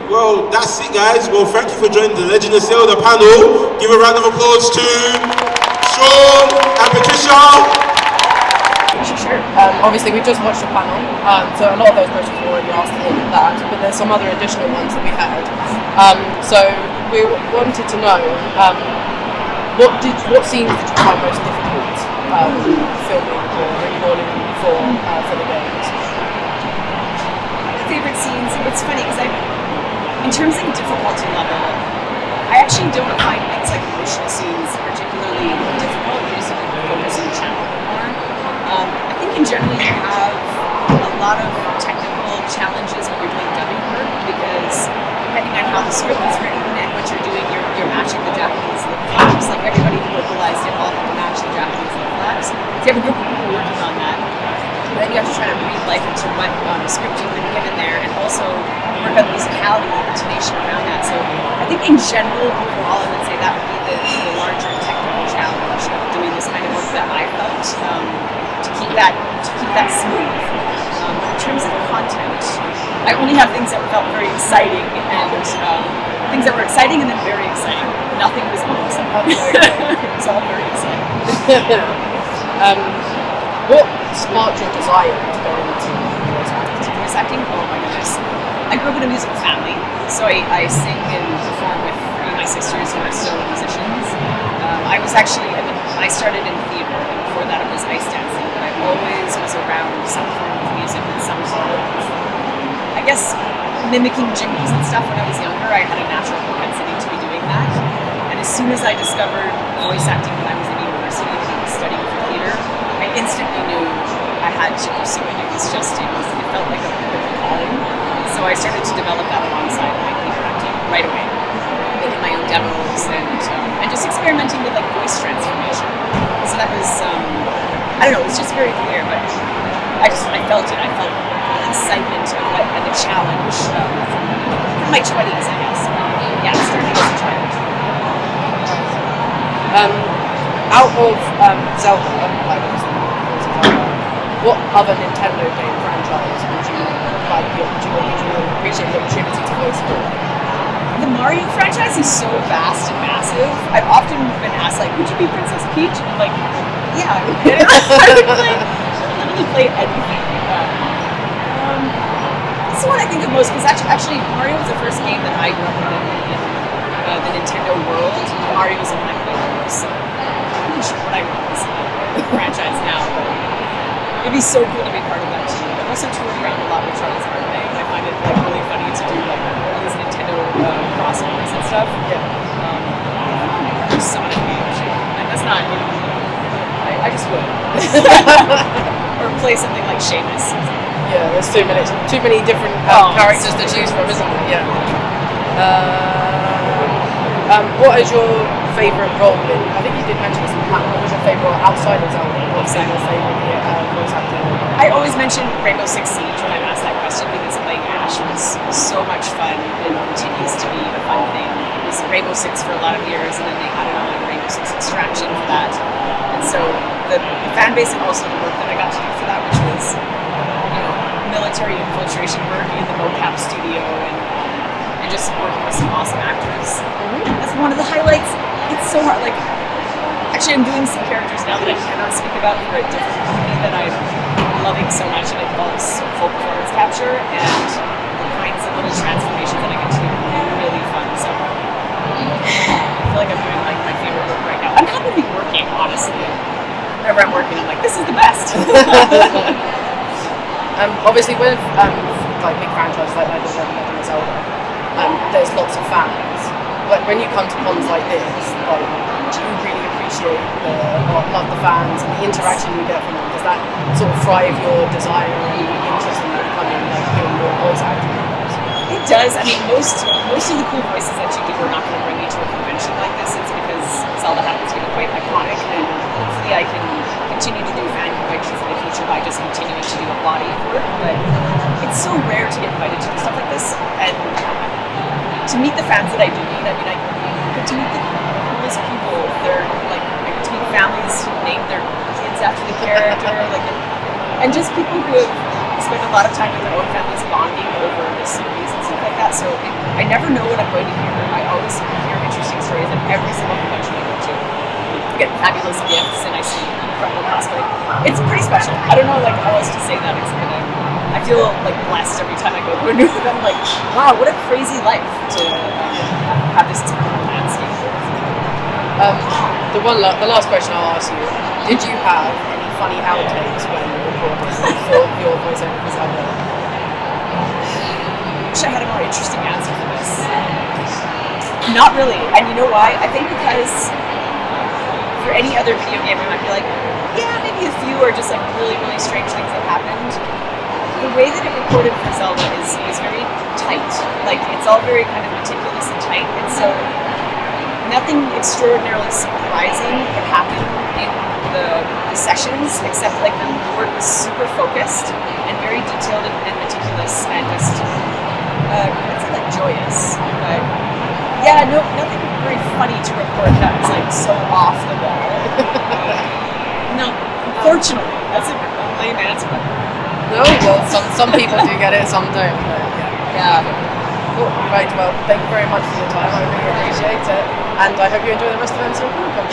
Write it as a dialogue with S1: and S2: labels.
S1: Well, that's it, guys. Well, thank you for joining the Legend of Zelda panel. Give a round of applause to Sean and Patricia.
S2: Sure. Obviously, we've just watched the panel, so a lot of those questions were already asked in that, but there's some other additional ones that we had. So we wanted to know what scenes did you find most difficult filming or recording for the games?
S3: Favorite scenes. It's funny because in terms of difficulty level, I actually don't find things like emotional scenes particularly difficult. You just focus on the channel more. I think in general you have a lot of technical challenges when you're doing dubbing work because depending on how the script is written and what you're doing, you're matching the Japanese lip flaps. Like everybody who localized it all had to match the Japanese lip flaps. So you have a group of people working on that. And then you have to try to breathe life into what script you've been given there, and also work on the musicality and intonation around that. So I think in general, overall, I would say that would be the larger technical challenge of doing this kind of work that I felt to keep that smooth. In terms of content, I only have things that felt very exciting and things that were exciting and then very exciting. Nothing was unexciting. It was all very exciting.
S2: What sparked your desire to go into voice acting?
S3: Voice acting? Oh my goodness. I grew up in a musical family, so I sing and perform with three of my sisters who are still musicians. I started in theater, and before that it was ice dancing, but I always was around some form of music and some sort of, I guess, mimicking jingles and stuff when I was younger. I had a natural propensity to be doing that. And as soon as I discovered voice acting when I was in university and I was studying for theater, I instantly knew I had to pursue it. It felt like a calling. So I started to develop that alongside my theater acting right away, making my own demos and just experimenting with like voice transformation. So that was I don't know, it was just very clear, but I felt it. I felt the excitement of and the challenge from my 20s, I guess. Yeah, starting as a child.
S2: Out of Zelda, what other Nintendo game franchise would you appreciate the opportunity to voice for?
S3: The Mario franchise is so vast and massive. I've often been asked, like, would you be Princess Peach? And I'm like, yeah, I would literally play anything. That's the one I think of most because actually Mario was the first game that I grew up with in the Nintendo world. Mario was the one I played the most. So I'm not sure what I would consider the franchise now, but it'd be so cool to be part of that too. I've also toured around a lot with Charles Martinet, and I find it like really funny to do like all these Nintendo crossovers and stuff. Yeah. Sonic games, and that's not. I just would. Or play something like Seamus.
S2: Yeah, there's too many different characters to choose from, isn't there? Yeah. What is your favourite role in? I think you did mention this in the panel. What was your favourite outside of Zelda? What's your favourite voice acting?
S3: I always mention Rainbow Six Siege when I'm asked that question because playing Ash was so much fun and continues to be a fun thing. It was Rainbow Six for a lot of years, and then they added on Rainbow Six Extraction for that. And so the fan base and also the work that I got to do for that, which was military infiltration work in the mocap studio and just working with some awesome actors. That's one of the highlights. It's so hard. Like, actually, I'm doing some characters now that I cannot speak about for a different company that I'm loving so much, and it involves full performance capture and the kinds of little transformations that I get to do are really fun. So I feel like I'm doing like my favorite work right now. I'm happy to be working, honestly. Whenever I'm working, I'm like, this is the best.
S2: Obviously, with like big franchises like Legend of Zelda, there's lots of fans. Like when you come to cons like this, like, do you really appreciate love the fans and the interaction you get from them? Does that sort of thrive your desire and interest in becoming like doing more voice acting?
S3: It does. I mean, most of the cool voices that you do are not going to bring you to a convention like this. It's because Zelda happens to be quite iconic, and hopefully I can continue to do fan conventions in the future by just continuing to do a body of work. But it's so rare to get invited to do stuff like this, and to meet the fans that I do meet. I mean, I get to meet the coolest people. They're like, I get to meet families who name their kids after the character, and just people who have spent a lot of time with their own families bonding over the series and stuff like that. So I never know what I'm going to hear. I always hear interesting stories at every single convention I go to. I get fabulous gifts and I see incredible cosplay. It's pretty special. I don't know like how else to say that except that I feel like blessed every time I go to a new event. Like, wow, what a crazy life to have this landscape.
S2: The last question I'll ask you: did you have any funny outtakes when recording for your voiceover for Zelda?
S3: I wish I had a more interesting answer for this. Not really, and you know why? I think because for any other video game, I might be like, yeah, maybe a few are just like really, really strange things that happened. The way that it recorded for Zelda is very tight. Like, it's all very kind of meticulous and tight, and so nothing extraordinarily surprising would happen in the sessions, except like the work was super focused and very detailed and meticulous and just I'd say like joyous. But yeah, nothing very funny to report that was like so off the wall. No, unfortunately, that's a lame answer.
S2: No, well, some people do get it, some don't. But yeah. Cool. Right, well, thank you very much for your time. I really appreciate it. And I hope you enjoy the rest of MCM Comic Con.